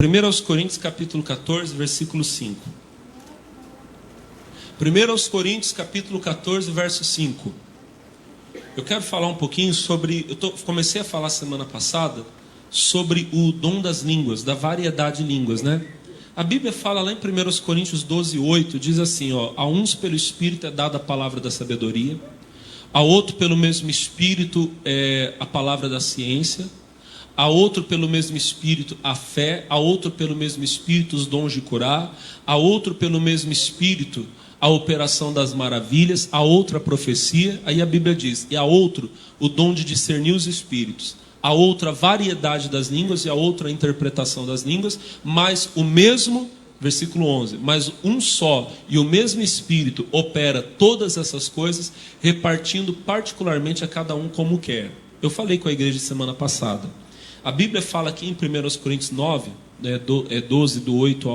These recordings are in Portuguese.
1 Coríntios capítulo 14, versículo 5. 1 Coríntios capítulo 14, verso 5. Eu quero falar um pouquinho sobre... comecei a falar semana passada sobre o dom das línguas, da variedade de línguas, né? A Bíblia fala lá em 1 Coríntios 12, 8, diz assim, a uns pelo Espírito é dada a palavra da sabedoria, a outro pelo mesmo Espírito a palavra da ciência, a outro pelo mesmo Espírito a fé, a outro pelo mesmo Espírito os dons de curar, a outro pelo mesmo Espírito a operação das maravilhas, a outro a profecia, aí a Bíblia diz, e a outro o dom de discernir os espíritos, a outra a variedade das línguas e a outra a interpretação das línguas, mas o mesmo, versículo 11, mas um só e o mesmo Espírito opera todas essas coisas, repartindo particularmente a cada um como quer. Eu falei com a igreja semana passada. A Bíblia fala aqui em 1 Coríntios 9, 12, do 8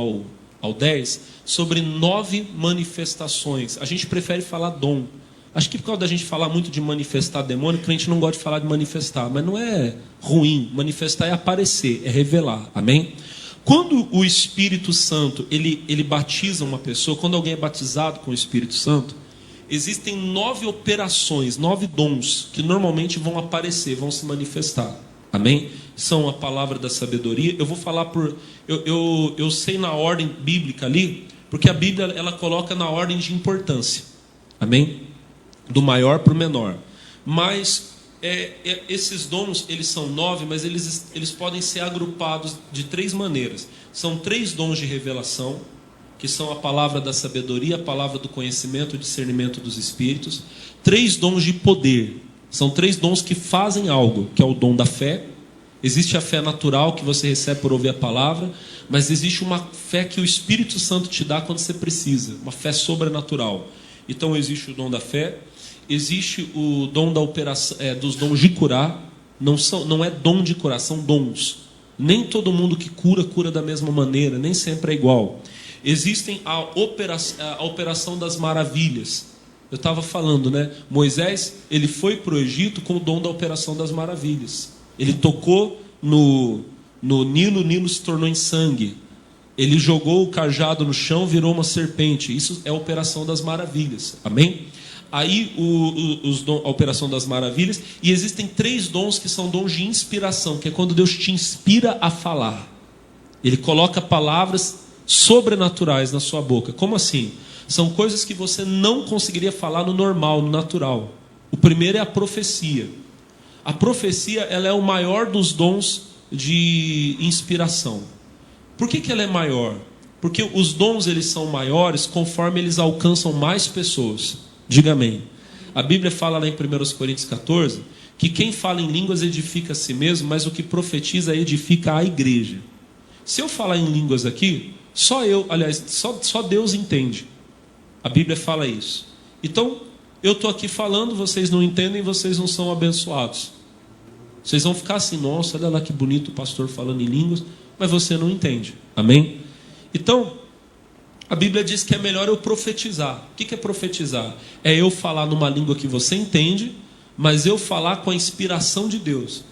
ao 10, sobre 9 manifestações. A gente prefere falar dom. Acho que por causa da gente falar muito de manifestar demônio, que a gente não gosta de falar de manifestar. Mas não é ruim. Manifestar é aparecer, é revelar. Amém? Quando o Espírito Santo, ele batiza uma pessoa, quando alguém é batizado com o Espírito Santo, existem 9 operações, 9 dons, que normalmente vão aparecer, vão se manifestar. Amém? São a palavra da sabedoria. Eu vou falar por... Eu sei na ordem bíblica ali, porque a Bíblia ela coloca na ordem de importância. Amém? Do maior para o menor. Mas esses dons, eles são 9, mas eles podem ser agrupados de 3 maneiras. São 3 dons de revelação, que são a palavra da sabedoria, a palavra do conhecimento, o discernimento dos espíritos. 3 dons de poder. São 3 dons que fazem algo, que é o dom da fé. Existe a fé natural que você recebe por ouvir a palavra, mas existe uma fé que o Espírito Santo te dá quando você precisa, uma fé sobrenatural. Então existe o dom da fé, existe o dom da operação, dos dons de curar. Não é dom de curar, são dons. Nem todo mundo que cura da mesma maneira, nem sempre é igual. Existem a operação das maravilhas. Eu estava falando, né? Moisés, ele foi para o Egito com o dom da operação das maravilhas. Ele tocou no Nilo, o Nilo se tornou em sangue. Ele jogou o cajado no chão, virou uma serpente. Isso é a operação das maravilhas. Amém? Aí a operação das maravilhas. E existem 3 dons que são dons de inspiração, que é quando Deus te inspira a falar. Ele coloca palavras sobrenaturais na sua boca. Como assim? São coisas que você não conseguiria falar no normal, no natural. O primeiro é a profecia. A profecia, ela é o maior dos dons de inspiração. Por que ela é maior? Porque os dons, eles são maiores conforme eles alcançam mais pessoas. Diga amém. A Bíblia fala lá em 1 Coríntios 14, que quem fala em línguas edifica a si mesmo, mas o que profetiza edifica a igreja. Se eu falar em línguas aqui, só Deus entende. A Bíblia fala isso. Então, eu estou aqui falando, vocês não entendem, vocês não são abençoados. Vocês vão ficar assim, nossa, olha lá que bonito o pastor falando em línguas, mas você não entende. Amém? Então, a Bíblia diz que é melhor eu profetizar. O que é profetizar? É eu falar numa língua que você entende, mas eu falar com a inspiração de Deus.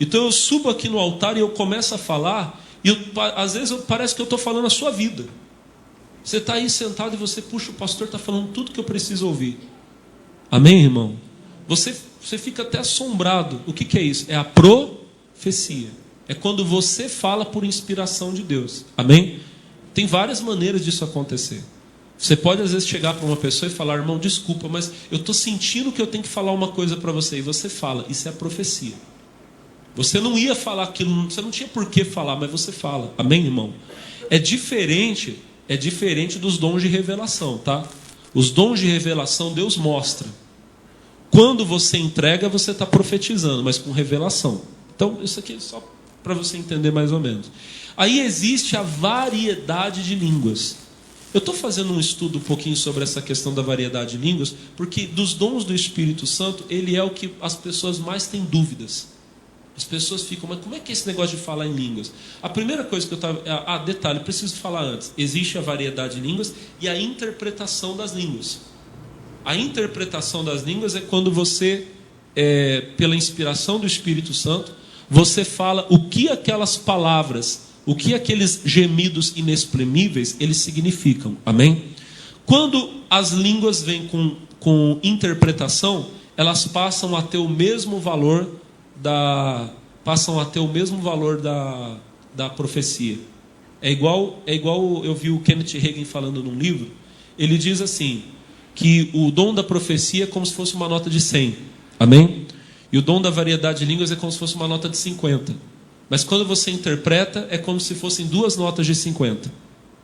Então eu subo aqui no altar e eu começo a falar, e às vezes parece que eu estou falando a sua vida. Você está aí sentado e você, puxa, o pastor está falando tudo que eu preciso ouvir. Amém, irmão? Você fica até assombrado. O que é isso? É a profecia. É quando você fala por inspiração de Deus. Amém? Tem várias maneiras disso acontecer. Você pode às vezes chegar para uma pessoa e falar, irmão, desculpa, mas eu estou sentindo que eu tenho que falar uma coisa para você. E você fala, isso é a profecia. Você não ia falar aquilo, você não tinha por que falar, mas você fala. Amém, irmão? É diferente dos dons de revelação, tá? Os dons de revelação Deus mostra. Quando você entrega, você está profetizando, mas com revelação. Então, isso aqui é só para você entender mais ou menos. Aí existe a variedade de línguas. Eu estou fazendo um estudo um pouquinho sobre essa questão da variedade de línguas, porque dos dons do Espírito Santo, ele é o que as pessoas mais têm dúvidas. As pessoas ficam, mas como é que é esse negócio de falar em línguas? A primeira coisa que eu estava... detalhe, preciso falar antes. Existe a variedade de línguas e a interpretação das línguas. A interpretação das línguas é quando você, pela inspiração do Espírito Santo, você fala o que aquelas palavras o que aqueles gemidos inexprimíveis, eles significam. Amém? Quando as línguas vêm com interpretação, elas passam a ter o mesmo valor da profecia. É igual eu vi o Kenneth Hagin falando num livro. Ele diz assim, que o dom da profecia é como se fosse uma nota de 100. Amém? E o dom da variedade de línguas é como se fosse uma nota de 50. Mas quando você interpreta, é como se fossem duas notas de 50.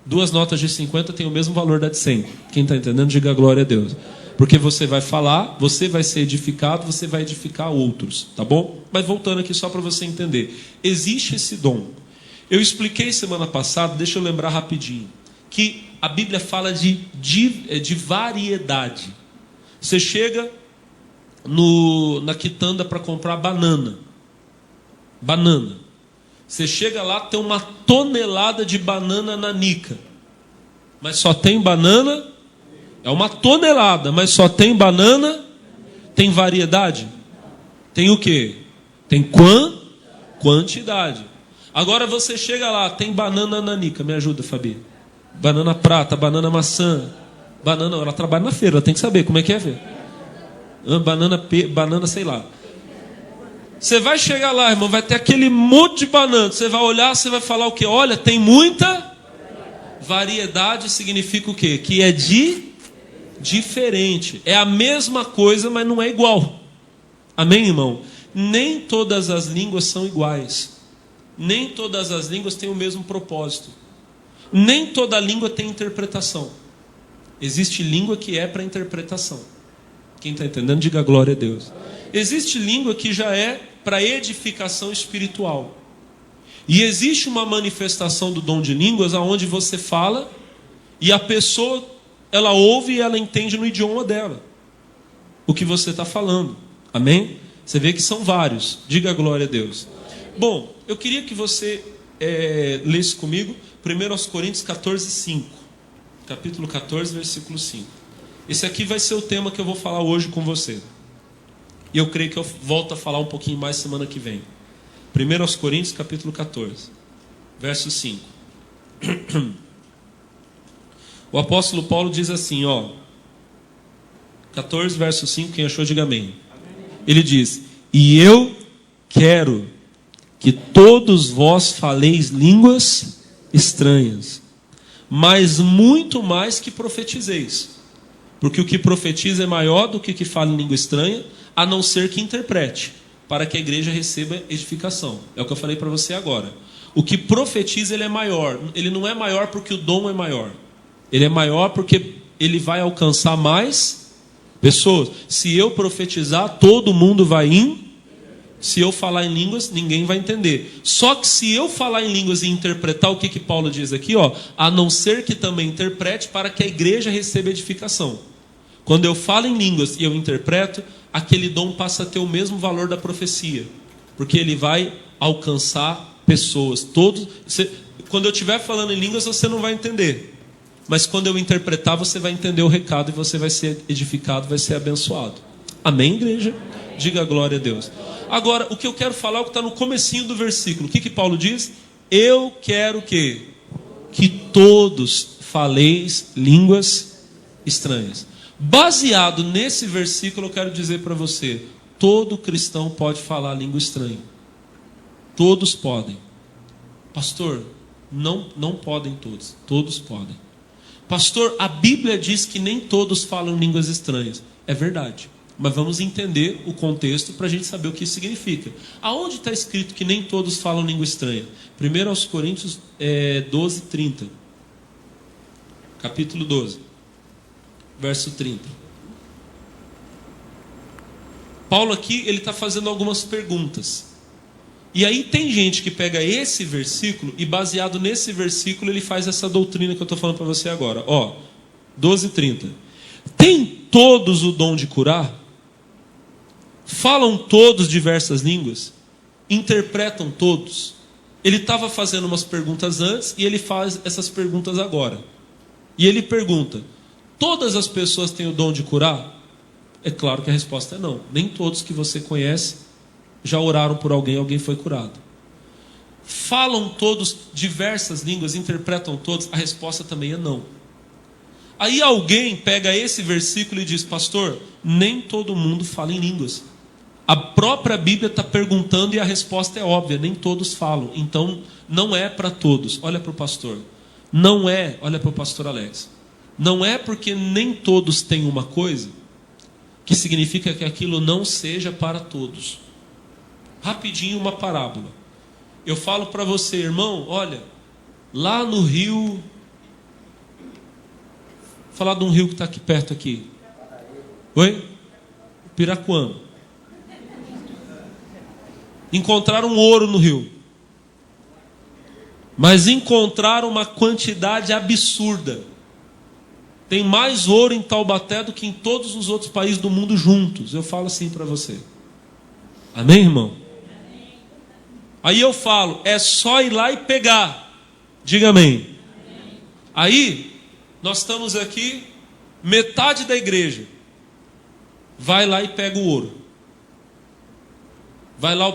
Duas notas de 50 têm o mesmo valor da de 100. Quem está entendendo, diga glória a Deus. Porque você vai falar, você vai ser edificado, você vai edificar outros. Tá bom? Mas voltando aqui só para você entender. Existe esse dom. Eu expliquei semana passada, deixa eu lembrar rapidinho, que a Bíblia fala de variedade. Você chega na quitanda para comprar banana. Você chega lá, tem uma tonelada de banana nanica. Mas só tem banana. É uma tonelada, mas só tem banana. Tem variedade? Tem o quê? Tem quantidade. Agora você chega lá, tem banana nanica. Me ajuda, Fabi. Banana prata, banana maçã. Banana, ela trabalha na feira, ela tem que saber como é que é, ver. Banana, sei lá. Você vai chegar lá, irmão, vai ter aquele monte de banana. Você vai olhar, você vai falar o quê? Olha, tem muita variedade. Significa o quê? Que é diferente. É a mesma coisa, mas não é igual. Amém, irmão? Nem todas as línguas são iguais. Nem todas as línguas têm o mesmo propósito. Nem toda língua tem interpretação. Existe língua que é para interpretação. Quem está entendendo, diga glória a Deus. Existe língua que já é para edificação espiritual. E existe uma manifestação do dom de línguas onde você fala e a pessoa, ela ouve e ela entende no idioma dela o que você está falando. Amém? Você vê que são vários. Diga glória a Deus. Bom, eu queria que você lesse comigo 1 Coríntios 14, 5. Capítulo 14, versículo 5. Esse aqui vai ser o tema que eu vou falar hoje com você. E eu creio que eu volto a falar um pouquinho mais semana que vem. 1 Coríntios, capítulo 14, verso 5. O apóstolo Paulo diz assim, 14, verso 5, quem achou, diga amém. Ele diz, e eu quero que todos vós faleis línguas estranhas, mas muito mais que profetizeis. Porque o que profetiza é maior do que o que fala em língua estranha, a não ser que interprete, para que a igreja receba edificação. É o que eu falei para você agora. O que profetiza, ele é maior. Ele não é maior porque o dom é maior. Ele é maior porque ele vai alcançar mais pessoas. Se eu profetizar, todo mundo vai Se eu falar em línguas, ninguém vai entender. Só que se eu falar em línguas e interpretar, o que Paulo diz aqui? A não ser que também interprete para que a igreja receba edificação. Quando eu falo em línguas e eu interpreto, aquele dom passa a ter o mesmo valor da profecia. Porque ele vai alcançar pessoas. Quando eu estiver falando em línguas, você não vai entender. Mas quando eu interpretar, você vai entender o recado e você vai ser edificado, vai ser abençoado. Amém, igreja? Diga glória a Deus. Agora, o que eu quero falar é o que está no comecinho do versículo. O que Paulo diz? Eu quero que todos faleis línguas estranhas. Baseado nesse versículo, eu quero dizer para você, todo cristão pode falar língua estranha. Todos podem. Pastor, não podem todos. Todos podem. Pastor, a Bíblia diz que nem todos falam línguas estranhas. É verdade. Mas vamos entender o contexto para a gente saber o que isso significa. Aonde está escrito que nem todos falam língua estranha? 1 Coríntios 12, 30. Capítulo 12, verso 30. Paulo aqui, ele está fazendo algumas perguntas. E aí tem gente que pega esse versículo e baseado nesse versículo ele faz essa doutrina que eu estou falando para você agora. 12, 30. Tem todos o dom de curar? Falam todos diversas línguas? Interpretam todos? Ele estava fazendo umas perguntas antes e ele faz essas perguntas agora. E ele pergunta, todas as pessoas têm o dom de curar? É claro que a resposta é não. Nem todos que você conhece já oraram por alguém, alguém foi curado. Falam todos diversas línguas, interpretam todos? A resposta também é não. Aí alguém pega esse versículo e diz: pastor, nem todo mundo fala em línguas. A própria Bíblia está perguntando e a resposta é óbvia: nem todos falam. Então não é para todos. Olha para o pastor. Não é, olha para o pastor Alex. Não é porque nem todos têm uma coisa que significa que aquilo não seja para todos. Rapidinho uma parábola. Eu falo para você, irmão, olha, lá no rio, vou falar de um rio que está aqui perto aqui. Oi? Piraquama. Encontraram ouro no rio. Mas encontraram uma quantidade absurda. Tem mais ouro em Taubaté do que em todos os outros países do mundo juntos. Eu falo assim para você. Amém, irmão? Aí eu falo, é só ir lá e pegar. Diga amém. Aí, nós estamos aqui, metade da igreja vai lá e pega o ouro.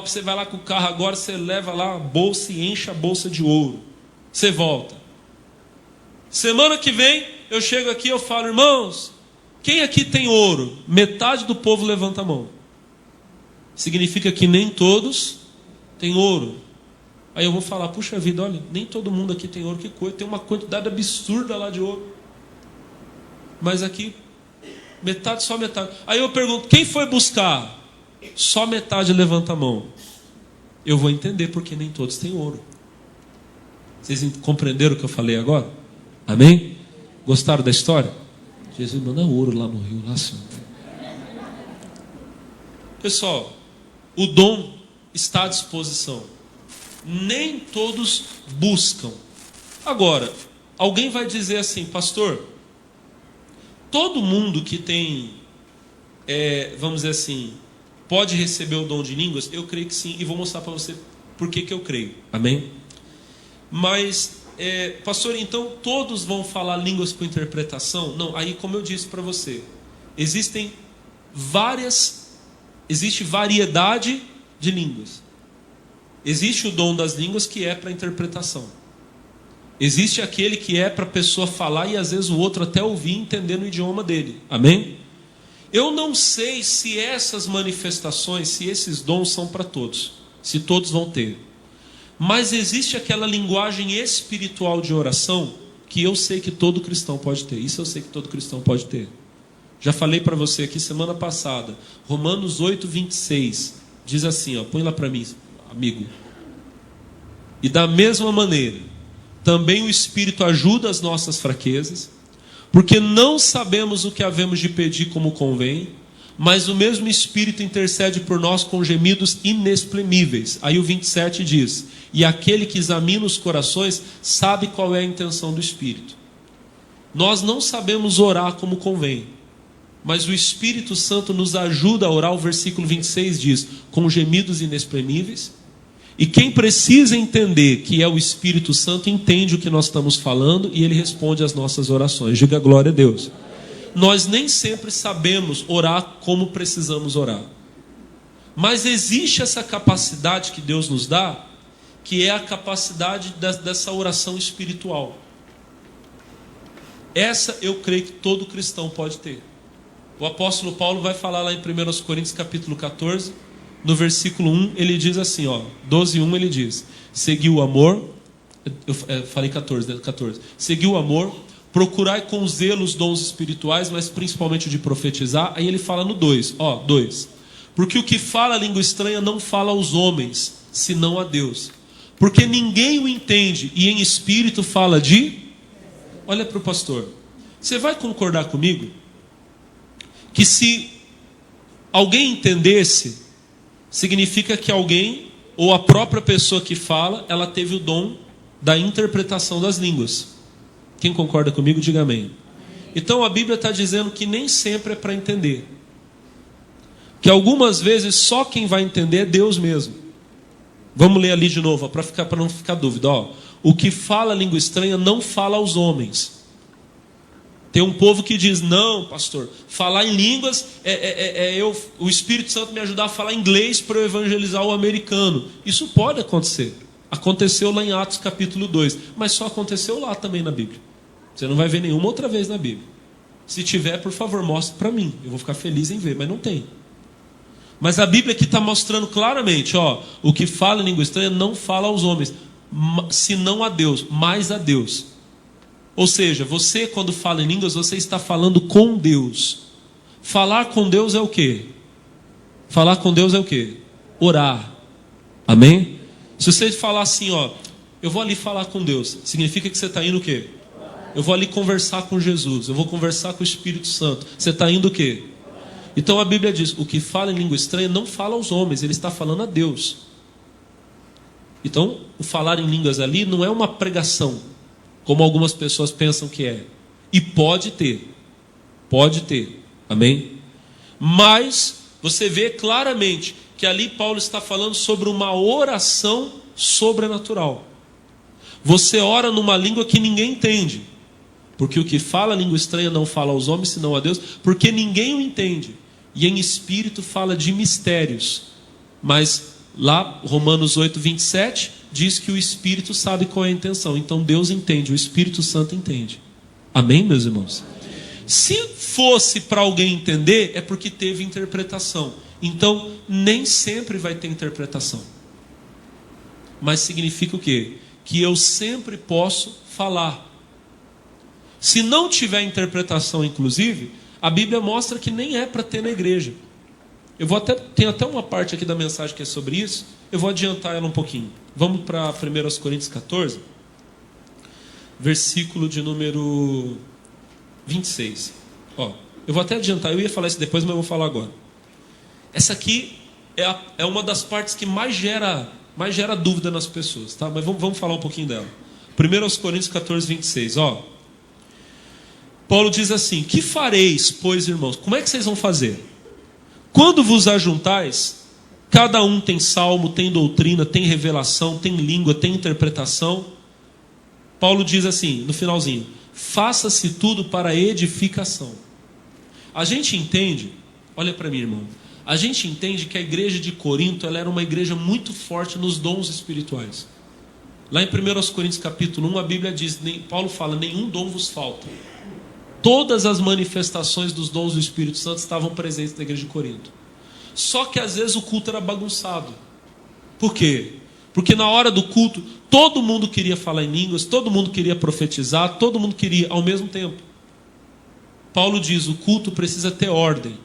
Você vai lá com o carro agora, você leva lá a bolsa e enche a bolsa de ouro. Você volta. Semana que vem, eu chego aqui e eu falo, irmãos, quem aqui tem ouro? Metade do povo levanta a mão. Significa que nem todos têm ouro. Aí eu vou falar, puxa vida, olha, nem todo mundo aqui tem ouro, que coisa, tem uma quantidade absurda lá de ouro. Mas aqui, metade, só metade. Aí eu pergunto, quem foi buscar? Só metade levanta a mão. Eu vou entender porque nem todos têm ouro. Vocês compreenderam o que eu falei agora? Amém? Gostaram da história? Jesus manda ouro lá no rio, lá assim. Pessoal, o dom está à disposição. Nem todos buscam. Agora, alguém vai dizer assim, pastor, todo mundo que tem, vamos dizer assim, pode receber o dom de línguas? Eu creio que sim, e vou mostrar para você por que eu creio. Amém? Mas, pastor, então todos vão falar línguas com interpretação? Não, aí como eu disse para você, existe variedade de línguas. Existe o dom das línguas que é para interpretação. Existe aquele que é para a pessoa falar e às vezes o outro até ouvir e entender no idioma dele. Amém? Eu não sei se essas manifestações, se esses dons são para todos, se todos vão ter. Mas existe aquela linguagem espiritual de oração que eu sei que todo cristão pode ter. Isso eu sei que todo cristão pode ter. Já falei para você aqui semana passada, Romanos 8, 26, diz assim, ó, põe lá para mim, amigo. E da mesma maneira, também o Espírito ajuda as nossas fraquezas, porque não sabemos o que havemos de pedir como convém, mas o mesmo Espírito intercede por nós com gemidos inexprimíveis. Aí o 27 diz, e aquele que examina os corações sabe qual é a intenção do Espírito. Nós não sabemos orar como convém, mas o Espírito Santo nos ajuda a orar. O versículo 26 diz, com gemidos inexprimíveis. E quem precisa entender que é o Espírito Santo, entende o que nós estamos falando e ele responde às nossas orações. Diga glória a Deus. Nós nem sempre sabemos orar como precisamos orar. Mas existe essa capacidade que Deus nos dá, que é a capacidade dessa oração espiritual. Essa eu creio que todo cristão pode ter. O apóstolo Paulo vai falar lá em 1 Coríntios capítulo 14, no versículo 1, ele diz assim, ó, 12:1 ele diz, segui o amor, eu falei 14, 14, segui o amor, procurai com zelo os dons espirituais, mas principalmente o de profetizar. Aí ele fala no 2, ó, 2, porque o que fala a língua estranha não fala aos homens, senão a Deus, porque ninguém o entende, e em espírito fala de... Olha para o pastor, você vai concordar comigo que se alguém entendesse, significa que alguém, ou a própria pessoa que fala, ela teve o dom da interpretação das línguas. Quem concorda comigo, diga amém. Então a Bíblia está dizendo que nem sempre é para entender, que algumas vezes só quem vai entender é Deus mesmo. Vamos ler ali de novo, para não ficar dúvida, ó. O que fala a língua estranha não fala aos homens. Tem um povo que diz, não, pastor, falar em línguas o Espírito Santo me ajudar a falar inglês para eu evangelizar o americano. Isso pode acontecer. Aconteceu lá em Atos capítulo 2, mas só aconteceu lá também na Bíblia. Você não vai ver nenhuma outra vez na Bíblia. Se tiver, por favor, mostre para mim. Eu vou ficar feliz em ver, mas não tem. Mas a Bíblia aqui está mostrando claramente, o que fala em língua estranha não fala aos homens, senão a Deus, mais a Deus. Ou seja, você quando fala em línguas, você está falando com Deus. Falar com Deus é o quê? Falar com Deus é o quê? Orar. Amém? Se você falar assim, eu vou ali falar com Deus, significa que você está indo o quê? Eu vou ali conversar com Jesus, eu vou conversar com o Espírito Santo. Você está indo o quê? Então a Bíblia diz, o que fala em língua estranha não fala aos homens, ele está falando a Deus. Então, o falar em línguas ali não é uma pregação, como algumas pessoas pensam que é. E pode ter, amém? Mas, você vê claramente que ali Paulo está falando sobre uma oração sobrenatural. Você ora numa língua que ninguém entende, porque o que fala língua estranha não fala aos homens, senão a Deus, porque ninguém o entende. E em espírito fala de mistérios. Mas lá, Romanos 8, 27, diz que o Espírito sabe qual é a intenção. Então Deus entende, o Espírito Santo entende. Amém, meus irmãos? Se fosse para alguém entender, é porque teve interpretação. Então, nem sempre vai ter interpretação. Mas significa o quê? Que eu sempre posso falar. Se não tiver interpretação, inclusive, a Bíblia mostra que nem é para ter na igreja. Tem até uma parte aqui da mensagem que é sobre isso. Eu vou adiantar ela um pouquinho. Vamos para 1 Coríntios 14, versículo de número 26. Eu vou até adiantar, eu ia falar isso depois, mas eu vou falar agora. Essa aqui é uma das partes que mais gera dúvida nas pessoas, tá? Mas vamos falar um pouquinho dela. 1 Coríntios 14, 26, Paulo diz assim: que fareis, pois, irmãos? Como é que vocês vão fazer? Quando vos ajuntais, cada um tem salmo, tem doutrina, tem revelação, tem língua, tem interpretação. Paulo diz assim, no finalzinho: faça-se tudo para edificação. A gente entende, olha para mim, irmão, a gente entende que a igreja de Corinto ela era uma igreja muito forte nos dons espirituais. Lá em 1 Coríntios capítulo 1, a Bíblia diz, Paulo fala, nenhum dom vos falta. Todas as manifestações dos dons do Espírito Santo estavam presentes na igreja de Corinto. Só que às vezes o culto era bagunçado. Por quê? Porque na hora do culto, todo mundo queria falar em línguas, todo mundo queria profetizar, todo mundo queria ao mesmo tempo. Paulo diz, o culto precisa ter ordem.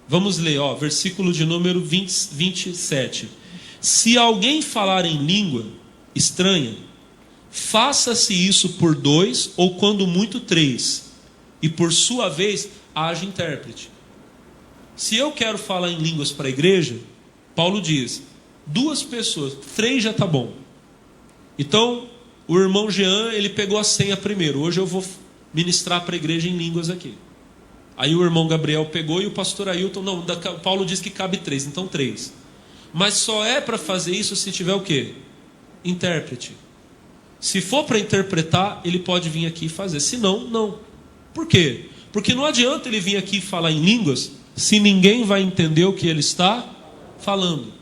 Vamos ler, versículo de número 27. Se alguém falar em língua estranha, faça-se isso por 2 ou quando muito 3, e por sua vez haja intérprete. Se eu quero falar em línguas para a igreja, Paulo diz, 2 pessoas, 3 já está bom. Então, o irmão Jean, ele pegou a senha primeiro. Hoje eu vou ministrar para a igreja em línguas aqui. Aí o irmão Gabriel pegou e o pastor Ailton, Paulo diz que cabe 3, então 3. Mas só é para fazer isso se tiver o quê? Intérprete. Se for para interpretar, ele pode vir aqui e fazer. Se não, não. Por quê? Porque não adianta ele vir aqui falar em línguas se ninguém vai entender o que ele está falando.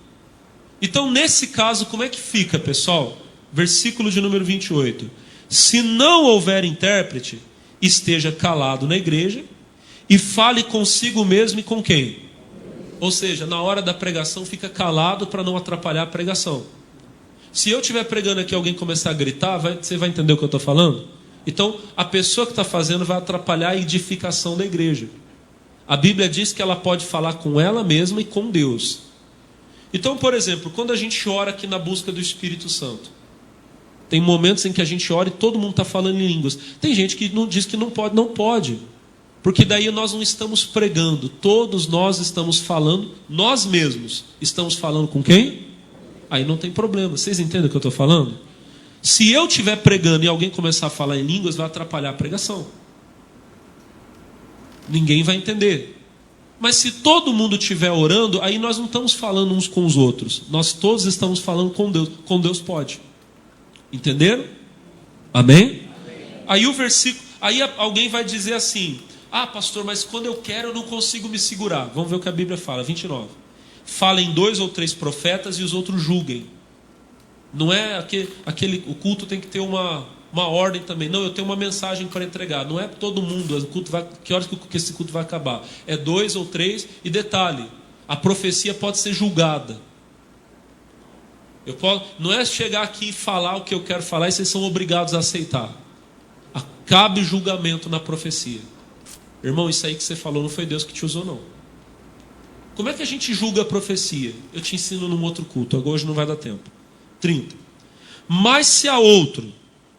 Então, nesse caso, como é que fica, pessoal? Versículo de número 28. Se não houver intérprete, esteja calado na igreja e fale consigo mesmo e com quem? Ou seja, na hora da pregação, fica calado para não atrapalhar a pregação. Se eu estiver pregando aqui e alguém começar a gritar, você vai entender o que eu estou falando? Então, a pessoa que está fazendo vai atrapalhar a edificação da igreja. A Bíblia diz que ela pode falar com ela mesma e com Deus. Então, por exemplo, quando a gente ora aqui na busca do Espírito Santo, tem momentos em que a gente ora e todo mundo está falando em línguas. Tem gente que não diz que não pode, não pode. Porque daí nós não estamos pregando, todos nós estamos falando, nós mesmos estamos falando com quem? Aí não tem problema, vocês entendem o que eu estou falando? Se eu estiver pregando e alguém começar a falar em línguas, vai atrapalhar a pregação. Ninguém vai entender. Mas se todo mundo estiver orando, aí nós não estamos falando uns com os outros. Nós todos estamos falando com Deus. Com Deus pode. Entenderam? Amém? Aí o versículo, aí alguém vai dizer assim: ah, pastor, mas quando eu quero eu não consigo me segurar. Vamos ver o que a Bíblia fala, 29. Falem 2 ou 3 profetas e os outros julguem. Não é o culto tem que ter uma ordem também. Não, eu tenho uma mensagem para entregar. Não é todo mundo. Que horas que esse culto vai acabar? É 2 ou 3. E detalhe, a profecia pode ser julgada. Não é chegar aqui e falar o que eu quero falar e vocês são obrigados a aceitar. Cabe julgamento na profecia. Irmão, isso aí que você falou não foi Deus que te usou, não. Como é que a gente julga a profecia? Eu te ensino num outro culto. Hoje não vai dar tempo. 30. Mas se a outro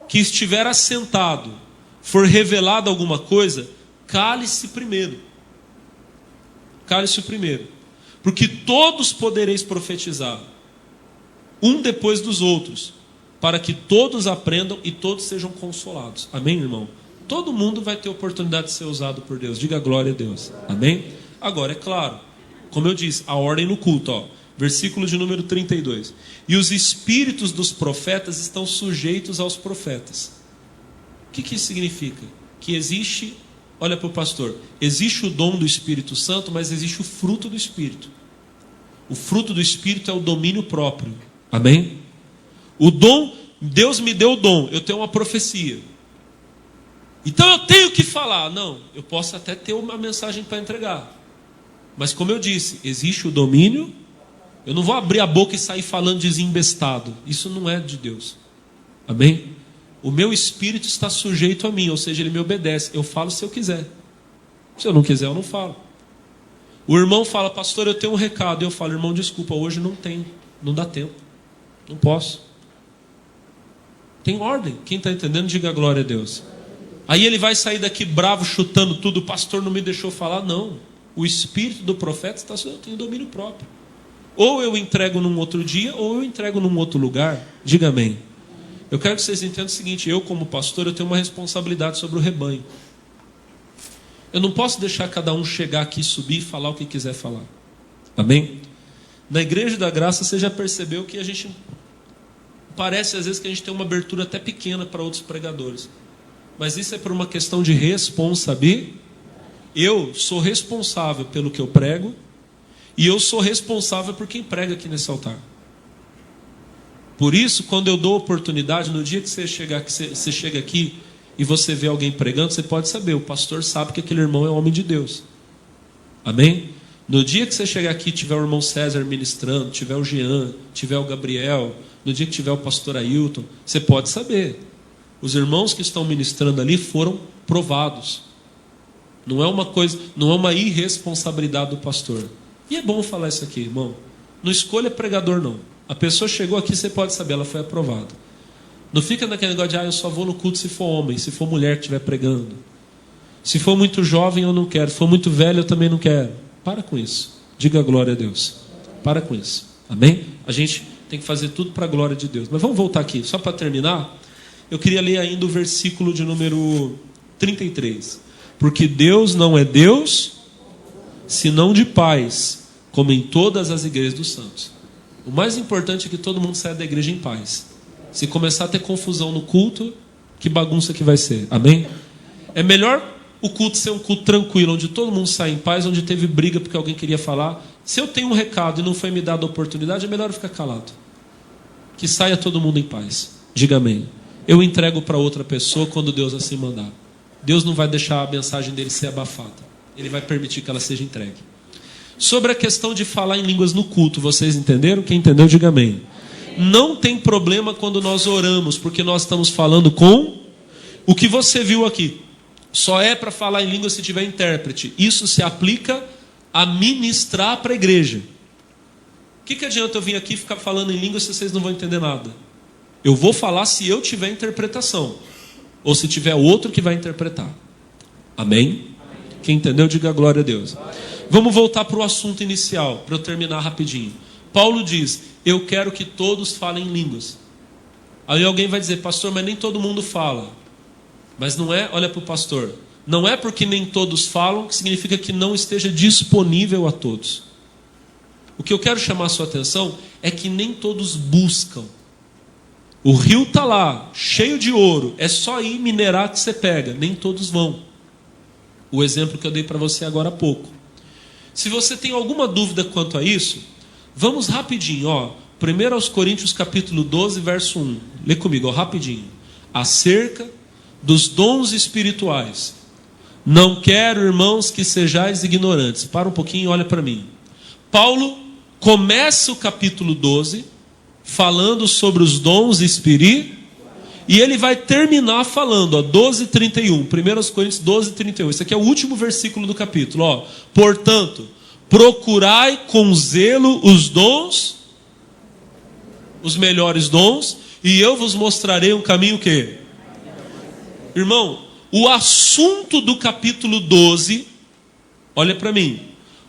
que estiver assentado for revelado alguma coisa, cale-se primeiro. Cale-se primeiro. Porque todos podereis profetizar, um depois dos outros, para que todos aprendam e todos sejam consolados. Amém, irmão? Todo mundo vai ter oportunidade de ser usado por Deus. Diga glória a Deus. Amém? Agora, é claro, como eu disse, a ordem no culto, ó. Versículo de número 32. E os espíritos dos profetas estão sujeitos aos profetas. O que isso significa? Que existe, olha para o pastor, existe o dom do Espírito Santo, mas existe o fruto do Espírito. O fruto do Espírito é o domínio próprio. Amém? O dom, Deus me deu o dom, eu tenho uma profecia. Então eu tenho que falar. Não, eu posso até ter uma mensagem para entregar. Mas como eu disse, existe o domínio. Eu não vou abrir a boca e sair falando desembestado. Isso não é de Deus. Amém? O meu espírito está sujeito a mim, ou seja, ele me obedece. Eu falo se eu quiser. Se eu não quiser, eu não falo. O irmão fala, pastor, eu tenho um recado. Eu falo, irmão, desculpa, hoje não tenho. Não dá tempo. Não posso. Tem ordem. Quem está entendendo, diga glória a Deus. Aí ele vai sair daqui bravo, chutando tudo. O pastor não me deixou falar. Não. O espírito do profeta está tem domínio próprio. Ou eu entrego num outro dia, ou eu entrego num outro lugar. Diga amém. Eu quero que vocês entendam o seguinte: eu, como pastor, eu tenho uma responsabilidade sobre o rebanho. Eu não posso deixar cada um chegar aqui, subir e falar o que quiser falar. Amém? Na Igreja da Graça, você já percebeu que a gente parece às vezes que a gente tem uma abertura até pequena para outros pregadores. Mas isso é por uma questão de responsabilidade. Eu sou responsável pelo que eu prego. E eu sou responsável por quem prega aqui nesse altar. Por isso, quando eu dou oportunidade, no dia que você chega aqui e você vê alguém pregando, você pode saber, o pastor sabe que aquele irmão é homem de Deus. Amém? No dia que você chegar aqui, tiver o irmão César ministrando, tiver o Jean, tiver o Gabriel, no dia que tiver o pastor Ailton, você pode saber. Os irmãos que estão ministrando ali foram provados. Não é uma coisa, não é uma irresponsabilidade do pastor. E é bom falar isso aqui, irmão. Não escolha pregador, não. A pessoa chegou aqui, você pode saber, ela foi aprovada. Não fica naquele negócio de, eu só vou no culto se for homem, se for mulher que estiver pregando. Se for muito jovem, eu não quero. Se for muito velho, eu também não quero. Para com isso. Diga glória a Deus. Para com isso. Amém? A gente tem que fazer tudo para a glória de Deus. Mas vamos voltar aqui. Só para terminar, eu queria ler ainda o versículo de número 33. Porque Deus não é Deus senão de paz, como em todas as igrejas dos santos. O mais importante é que todo mundo saia da igreja em paz. Se começar a ter confusão no culto, que bagunça que vai ser. Amém? É melhor o culto ser um culto tranquilo, onde todo mundo sai em paz, onde teve briga porque alguém queria falar. Se eu tenho um recado e não foi me dada a oportunidade, é melhor eu ficar calado. Que saia todo mundo em paz. Diga amém. Eu entrego para outra pessoa quando Deus assim mandar. Deus não vai deixar a mensagem dele ser abafada. Ele vai permitir que ela seja entregue. Sobre a questão de falar em línguas no culto, vocês entenderam? Quem entendeu, diga amém. Não tem problema quando nós oramos, porque nós estamos falando com o que você viu aqui. Só é para falar em língua se tiver intérprete. Isso se aplica a ministrar para a igreja. O que adianta eu vir aqui e ficar falando em língua se vocês não vão entender nada? Eu vou falar se eu tiver interpretação, ou se tiver outro que vai interpretar. Amém? Quem entendeu, diga glória a Deus. Vamos voltar para o assunto inicial, para eu terminar rapidinho. Paulo diz, eu quero que todos falem línguas. Aí alguém vai dizer, pastor, mas nem todo mundo fala. Mas não é, olha para o pastor, não é porque nem todos falam que significa que não esteja disponível a todos. O que eu quero chamar a sua atenção é que nem todos buscam. O rio está lá, cheio de ouro, é só ir minerar que você pega, nem todos vão. O exemplo que eu dei para você agora há pouco. Se você tem alguma dúvida quanto a isso, vamos rapidinho, 1 Coríntios capítulo 12, verso 1. Lê comigo, ó, rapidinho. Acerca dos dons espirituais. Não quero, irmãos, que sejais ignorantes. Para um pouquinho e olha para mim. Paulo começa o capítulo 12 falando sobre os dons espirituais. E ele vai terminar falando, ó, 12:31, 1 Coríntios 12:31. Esse aqui é o último versículo do capítulo. Ó. Portanto, procurai com zelo os dons, os melhores dons, e eu vos mostrarei um caminho que... Irmão, o assunto do capítulo 12, olha para mim,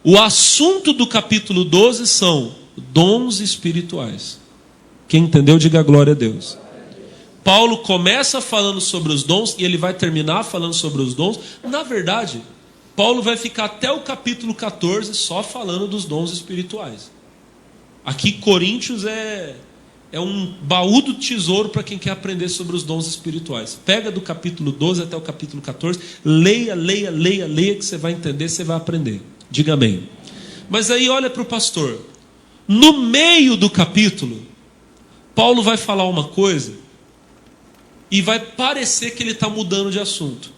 o assunto do capítulo 12 são dons espirituais. Quem entendeu, diga glória a Deus. Paulo começa falando sobre os dons e ele vai terminar falando sobre os dons. Na verdade, Paulo vai ficar até o capítulo 14 só falando dos dons espirituais. Aqui Coríntios é um baú do tesouro para quem quer aprender sobre os dons espirituais. Pega do capítulo 12 até o capítulo 14, leia, que você vai entender, você vai aprender. Diga amém. Mas aí olha para o pastor. No meio do capítulo, Paulo vai falar uma coisa e vai parecer que ele está mudando de assunto.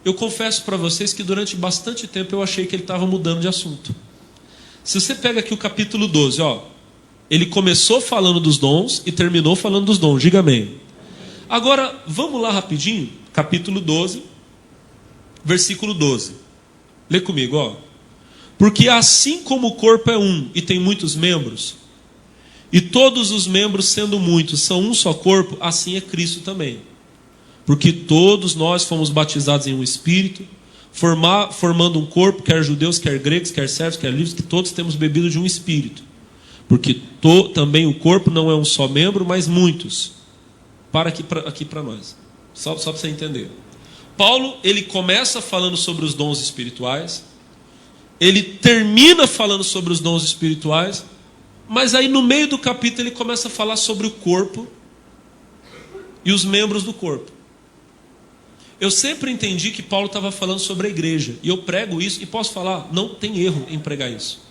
Eu confesso para vocês que durante bastante tempo eu achei que ele estava mudando de assunto. Se você pega aqui o capítulo 12, ó, ele começou falando dos dons e terminou falando dos dons. Diga amém. Agora, vamos lá rapidinho. Capítulo 12, versículo 12. Lê comigo, ó. Porque assim como o corpo é um e tem muitos membros, e todos os membros, sendo muitos, são um só corpo, assim é Cristo também. Porque todos nós fomos batizados em um Espírito, formando um corpo, quer judeus, quer gregos, quer servos, quer livres, que todos temos bebido de um Espírito. Porque também o corpo não é um só membro, mas muitos. Para aqui para nós. Só para você entender. Paulo, ele começa falando sobre os dons espirituais. Ele termina falando sobre os dons espirituais. Mas aí no meio do capítulo ele começa a falar sobre o corpo e os membros do corpo. Eu sempre entendi que Paulo estava falando sobre a igreja. E eu prego isso e posso falar, não tem erro em pregar isso.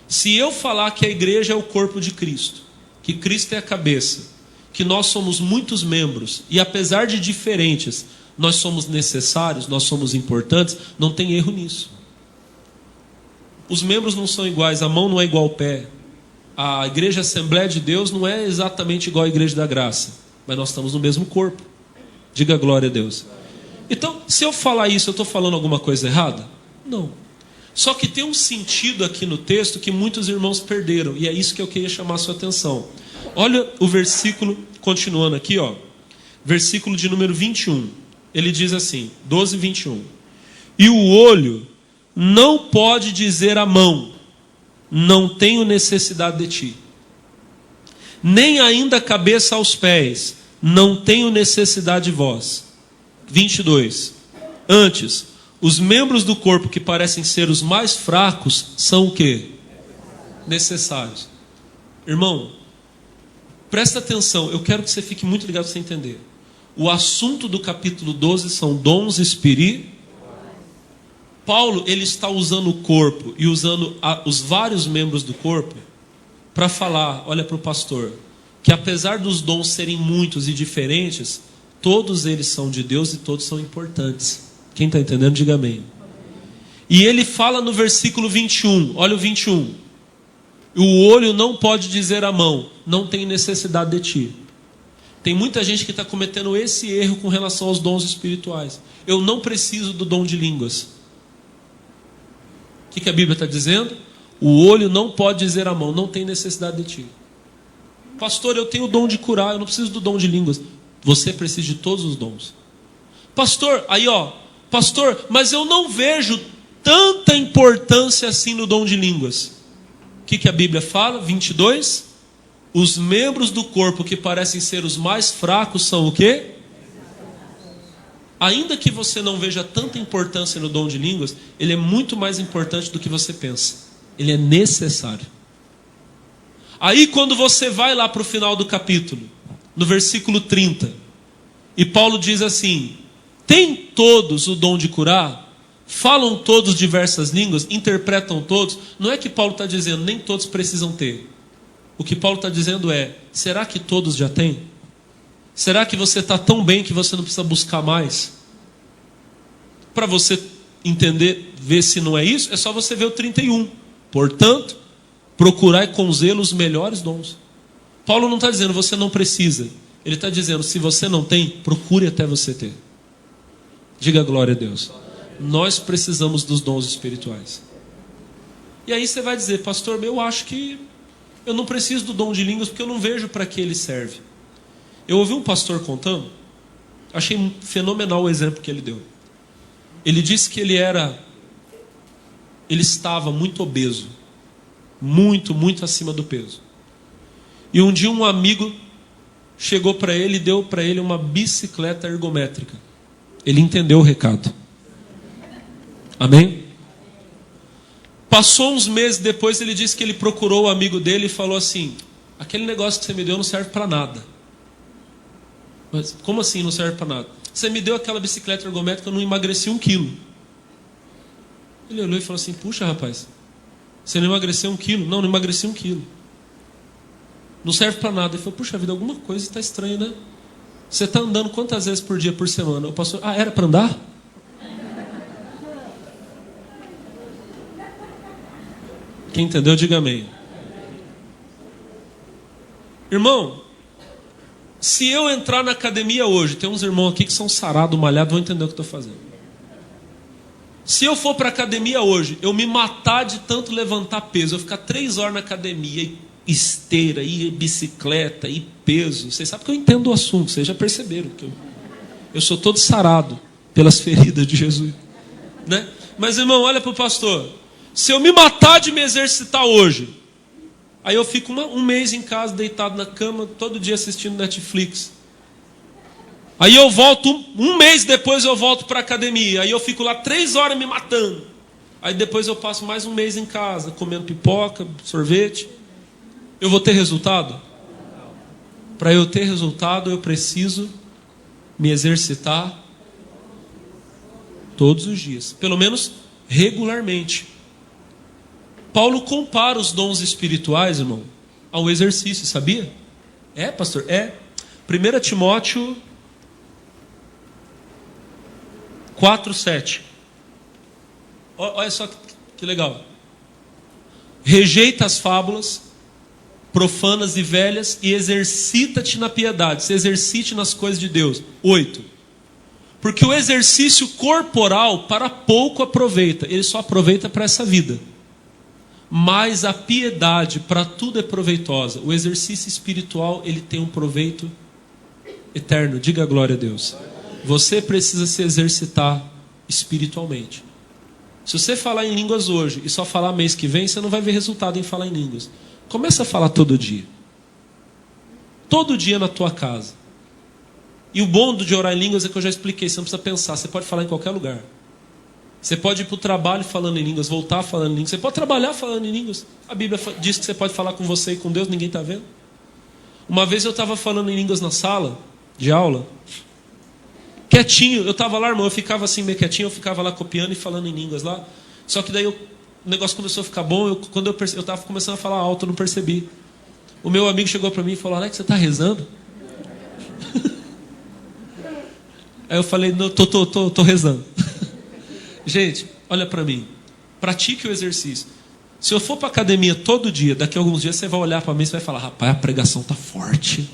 Se eu falar que a igreja é o corpo de Cristo, que Cristo é a cabeça, que nós somos muitos membros, e apesar de diferentes, nós somos necessários, nós somos importantes, não tem erro nisso. Os membros não são iguais, a mão não é igual ao pé. A igreja Assembleia de Deus não é exatamente igual à igreja da graça, mas nós estamos no mesmo corpo. Diga glória a Deus. Então, se eu falar isso, eu estou falando alguma coisa errada? Não. Só que tem um sentido aqui no texto que muitos irmãos perderam, e é isso que eu queria chamar a sua atenção. Olha o versículo, continuando aqui, ó. Versículo de número 21. Ele diz assim, 12:21. E o olho não pode dizer à mão, não tenho necessidade de ti. Nem ainda a cabeça aos pés, não tenho necessidade de vós. 22. Antes, os membros do corpo que parecem ser os mais fracos são o quê? Necessários. Irmão, presta atenção, eu quero que você fique muito ligado para você entender. O assunto do capítulo 12 são dons espirituais. Paulo, ele está usando o corpo e usando os vários membros do corpo para falar, olha para o pastor, que apesar dos dons serem muitos e diferentes, todos eles são de Deus e todos são importantes. Quem está entendendo, diga amém. E ele fala no versículo 21, olha o 21. O olho não pode dizer à mão, não tem necessidade de ti. Tem muita gente que está cometendo esse erro com relação aos dons espirituais. Eu não preciso do dom de línguas. O que a Bíblia está dizendo? O olho não pode dizer à mão, não tem necessidade de ti. Pastor, eu tenho o dom de curar, eu não preciso do dom de línguas. Você precisa de todos os dons. Pastor, aí ó, pastor, mas eu não vejo tanta importância assim no dom de línguas. O que a Bíblia fala? 22. Os membros do corpo que parecem ser os mais fracos são o quê? Ainda que você não veja tanta importância no dom de línguas, ele é muito mais importante do que você pensa. Ele é necessário. Aí quando você vai lá para o final do capítulo, no versículo 30, e Paulo diz assim, tem todos o dom de curar? Falam todos diversas línguas? Interpretam todos? Não é que Paulo está dizendo, nem todos precisam ter. O que Paulo está dizendo é: será que todos já têm? Será que você está tão bem que você não precisa buscar mais? Para você entender, ver se não é isso, é só você ver o 31. Portanto, procurai com zelo os melhores dons. Paulo não está dizendo você não precisa. Ele está dizendo, se você não tem, procure até você ter. Diga glória a Deus. Nós precisamos dos dons espirituais. E aí você vai dizer, pastor, eu acho que eu não preciso do dom de línguas porque eu não vejo para que ele serve. Eu ouvi um pastor contando, achei fenomenal o exemplo que ele deu. Ele disse que ele estava muito obeso, muito acima do peso. E um dia um amigo chegou para ele e deu para ele uma bicicleta ergométrica. Ele entendeu o recado. Amém? Passou uns meses depois, ele disse que ele procurou o amigo dele e falou assim: aquele negócio que você me deu não serve para nada. Mas como assim não serve para nada? Você me deu aquela bicicleta ergométrica, eu não emagreci 1 quilo. Ele olhou e falou assim: puxa, rapaz, você não emagreceu 1 quilo? Não emagreci 1 quilo. Não serve para nada. Ele falou: puxa vida, alguma coisa está estranha, né? Você está andando quantas vezes por dia, por semana? O pastor: era para andar? Quem entendeu, diga amém. Irmão, se eu entrar na academia hoje, tem uns irmãos aqui que são sarados, malhados, vão entender o que eu estou fazendo. Se eu for para a academia hoje, eu me matar de tanto levantar peso, eu ficar 3 horas na academia, e esteira, e bicicleta, e peso. Vocês sabem que eu entendo o assunto, vocês já perceberam que eu sou todo sarado pelas feridas de Jesus, né? Mas irmão, olha para o pastor. Se eu me matar de me exercitar hoje, aí eu fico um mês em casa, deitado na cama, todo dia assistindo Netflix. Aí eu volto, um mês depois eu volto para a academia. Aí eu fico lá 3 horas me matando. Aí depois eu passo mais um mês em casa, comendo pipoca, sorvete. Eu vou ter resultado? Para eu ter resultado, eu preciso me exercitar todos os dias. Pelo menos regularmente. Paulo compara os dons espirituais, irmão, ao exercício, sabia? É, pastor? É. 1 Timóteo 4:7. Olha só que legal. Rejeita as fábulas profanas e velhas e exercita-te na piedade. Se exercite nas coisas de Deus. 8. Porque o exercício corporal para pouco aproveita. Ele só aproveita para essa vida. Mas a piedade para tudo é proveitosa. O exercício espiritual, ele tem um proveito eterno. Diga glória a Deus. Você precisa se exercitar espiritualmente. Se você falar em línguas hoje e só falar mês que vem, você não vai ver resultado em falar em línguas. Começa a falar todo dia. Todo dia na tua casa. E o bom de orar em línguas é que eu já expliquei. Você não precisa pensar. Você pode falar em qualquer lugar. Você pode ir para o trabalho falando em línguas, voltar falando em línguas. Você pode trabalhar falando em línguas. A Bíblia diz que você pode falar com você e com Deus, ninguém está vendo. Uma vez eu estava falando em línguas na sala de aula, quietinho. Eu estava lá, irmão, eu ficava assim meio quietinho, eu ficava lá copiando e falando em línguas lá. Só que daí o negócio começou a ficar bom. Quando eu estava começando a falar alto, eu não percebi. O meu amigo chegou para mim e falou: Alex, você está rezando? Aí eu falei: não, tô rezando. Gente, olha para mim. Pratique o exercício. Se eu for para a academia todo dia, daqui a alguns dias você vai olhar para mim e vai falar: rapaz, a pregação está forte.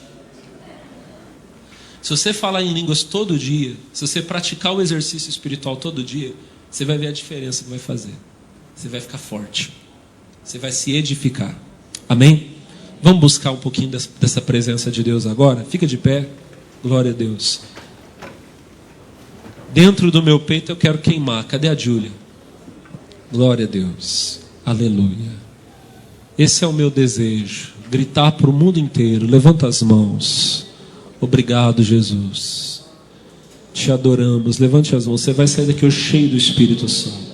Se você falar em línguas todo dia, se você praticar o exercício espiritual todo dia, você vai ver a diferença que vai fazer. Você vai ficar forte. Você vai se edificar. Amém? Vamos buscar um pouquinho dessa presença de Deus agora? Fica de pé. Glória a Deus. Dentro do meu peito eu quero queimar. Cadê a Júlia? Glória a Deus. Aleluia. Esse é o meu desejo. Gritar para o mundo inteiro. Levanta as mãos. Obrigado, Jesus. Te adoramos. Levante as mãos. Você vai sair daqui cheio do Espírito Santo.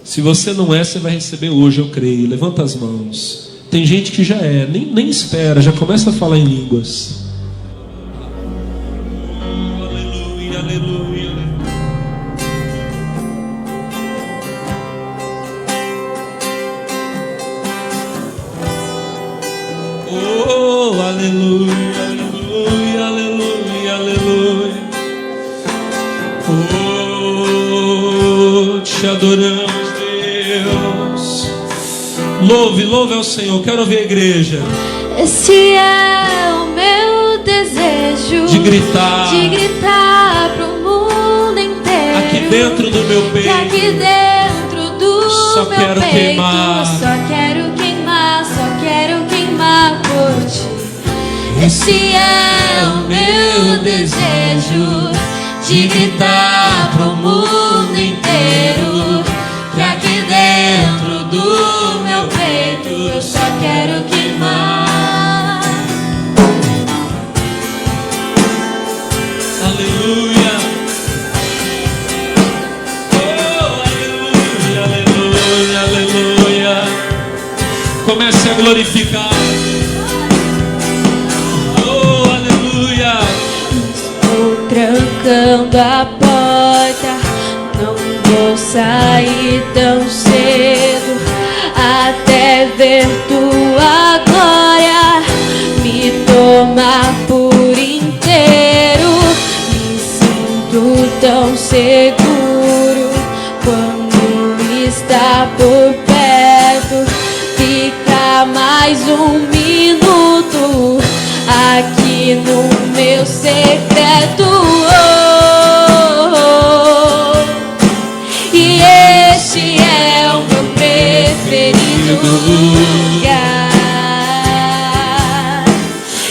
Se você não é, você vai receber hoje, eu creio. Levanta as mãos. Tem gente que já é. Nem espera. Já começa a falar em línguas. Aleluia. adoramos, Deus. Louve, louve ao Senhor. Quero ver a igreja. Esse é o meu desejo de gritar pro mundo inteiro. Aqui dentro do meu peito. Aqui dentro do só meu quero peito. Queimar. Só quero queimar por ti. Esse é o meu desejo de gritar pro mundo inteiro. Que aqui dentro do meu peito eu só quero queimar. Aleluia. Oh, aleluia, aleluia, aleluia. Comece a glorificar. Oh, aleluia. Estou trancando a porta, não vou sair tão cedo até ver tua glória me tomar por inteiro. Me sinto tão seguro quando está por perto. Fica mais um minuto aqui no meu secreto. E este é o meu preferido lugar,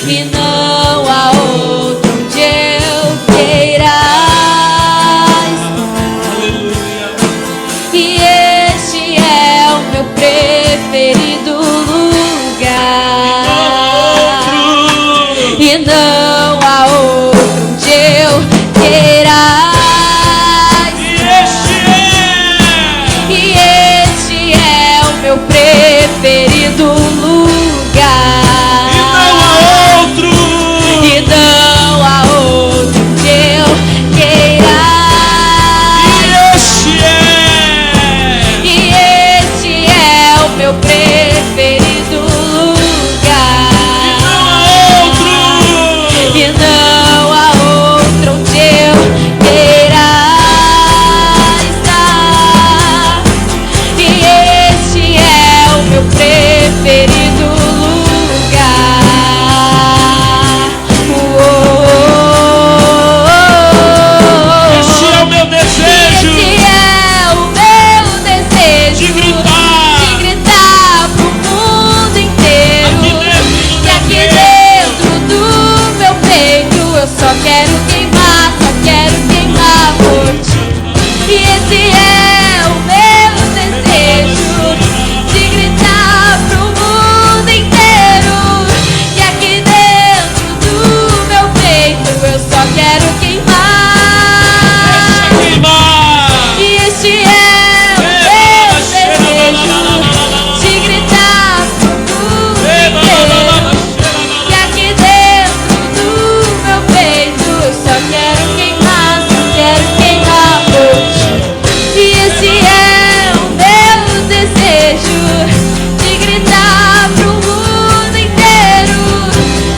e não há outro onde eu queira estar. E este é o meu preferido lugar, e não há outro onde eu queira. Meu preferido lugar, e não há outro onde eu queira. E este é o meu preferido lugar, e não há outro onde eu queira estar. E este é o meu preferido lugar. Este é o meu desejo. Este é o meu desejo de gritar pro mundo inteiro. E aqui dentro do meu peito eu só quero queimar por ti. E esse é o meu desejo de gritar pro mundo inteiro. E aqui dentro do meu peito eu só quero queimar. E este é o meu desejo de gritar pro mundo inteiro. E aqui dentro do meu peito eu só quero queimar por ti. E esse é o meu desejo de gritar pro mundo inteiro.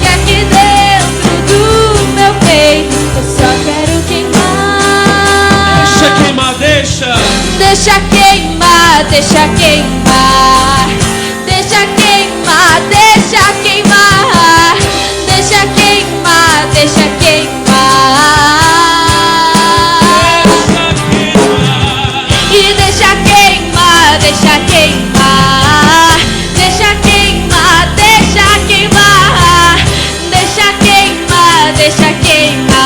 E aqui dentro do meu peito eu só quero queimar. Deixa queimar, deixa. Deixa queimar, deixa queimar. Deixa queimar, deixa queimar. Deixa queimar, deixa queimar. E deixa queimar, deixa queimar. Deixa queimar, deixa queimar. Deixa queimar, deixa queimar.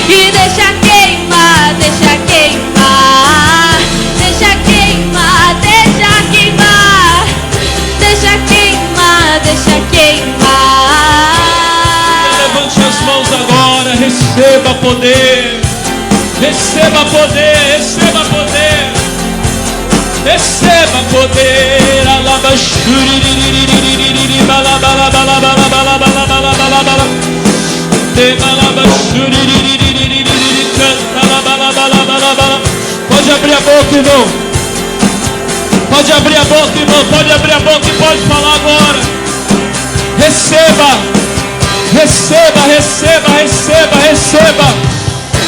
E deixa queimar, deixa queimar. Deixa queimar, deixa queimar. Deixa queimar, deixa queimar. Levante as mãos agora, receba poder. Receba poder, receba poder. Receba poder. Pode abrir a boca, irmão. Pode abrir a boca, irmão. Pode abrir a boca e pode falar agora. Receba, receba, receba, receba, receba.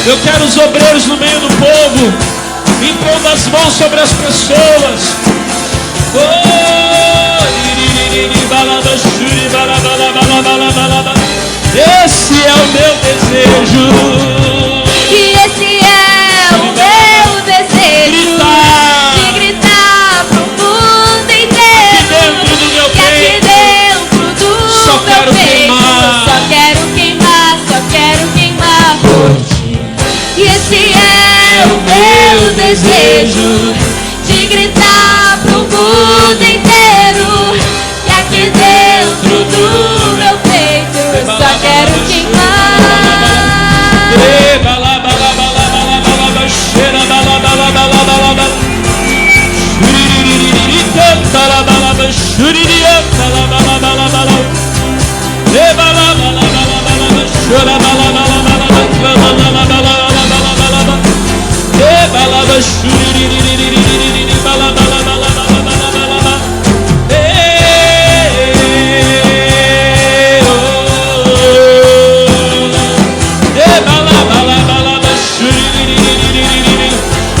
Eu quero os obreiros no meio do povo, impondo as mãos sobre as pessoas. Esse é o meu desejo. E esse é o meu desejo. De gritar pro mundo inteiro. Que aqui dentro do meu peito eu só quero queimar, só quero queimar por ti. E esse é o meu desejo. De gritar pro mundo inteiro. Que aqui dentro do meu peito eu só quero queimar.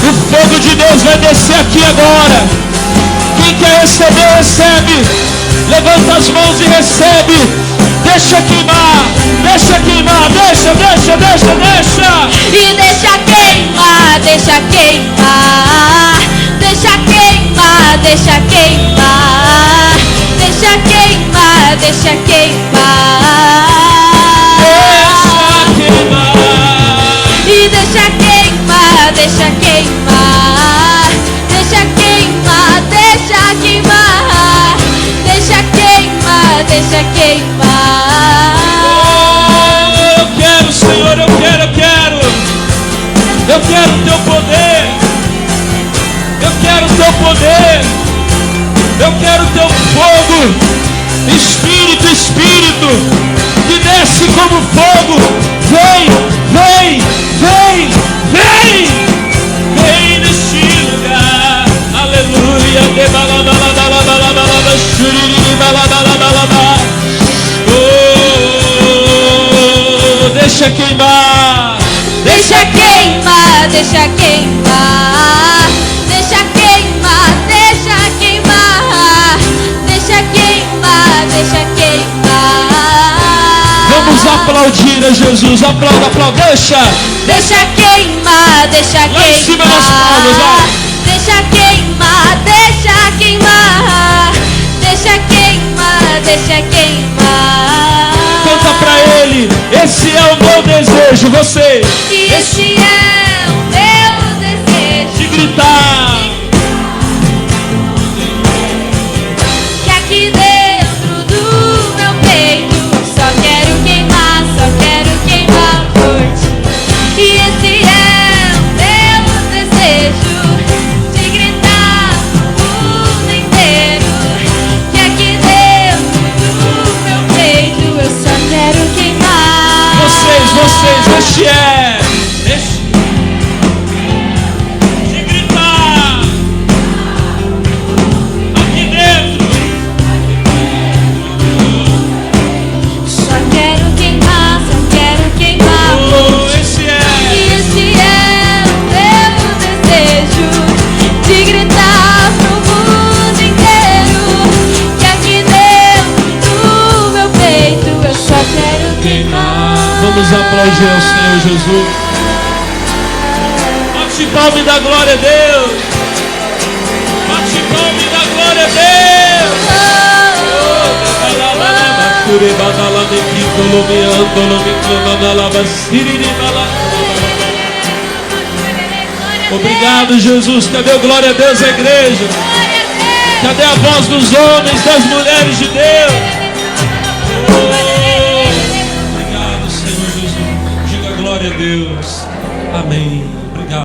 O fogo de Deus vai descer aqui agora. Quem quer receber, recebe. Levanta as mãos e recebe. Deixa queimar, deixa queimar, deixa. E deixa queimar, deixa queimar. Deixa queimar, deixa queimar. Deixa queimar, deixa queimar. E deixa queimar, deixa queimar. Deixa queimar, deixa queimar. Deixa queimar, deixa queimar. Eu quero, Senhor, eu quero. Eu quero o teu poder. Eu quero o teu poder. Eu quero o teu fogo. Espírito, que desce como fogo. Vem neste lugar. Aleluia. Oh, deixa queimar. Deixa queimar, deixa queimar. Deixa queimar, deixa queimar. Deixa queimar, deixa queimar. Vamos aplaudir a Jesus. Aplauda, deixa. Deixa queimar, deixa queimar. Lá em cima das palmas, vai. Deixa queimar, deixa queimar. Deixa queimar, deixa queimar. Canta pra ele. Esse é o meu desejo. Você. E esse é o meu desejo. De gritar. Que aqui dentro do meu peito eu só quero queimar por ti. E esse é o meu desejo. De gritar pro mundo inteiro. Que aqui dentro do meu peito eu só quero queimar. Vocês, este é. De gritar. Aqui dentro. Só quero queimar Oh, esse é. E esse é o meu desejo. De gritar pro mundo inteiro. Que aqui dentro do meu peito eu só quero queimar. Vamos aplaudir ao Senhor Jesus. Bate palma e dá glória a Deus. Bate palma e dá glória a Deus. Obrigado, Jesus. Cadê o glória a Deus, a igreja? Cadê a voz dos homens, das mulheres de Deus? Obrigado, Senhor Jesus. Diga glória a Deus. Amém.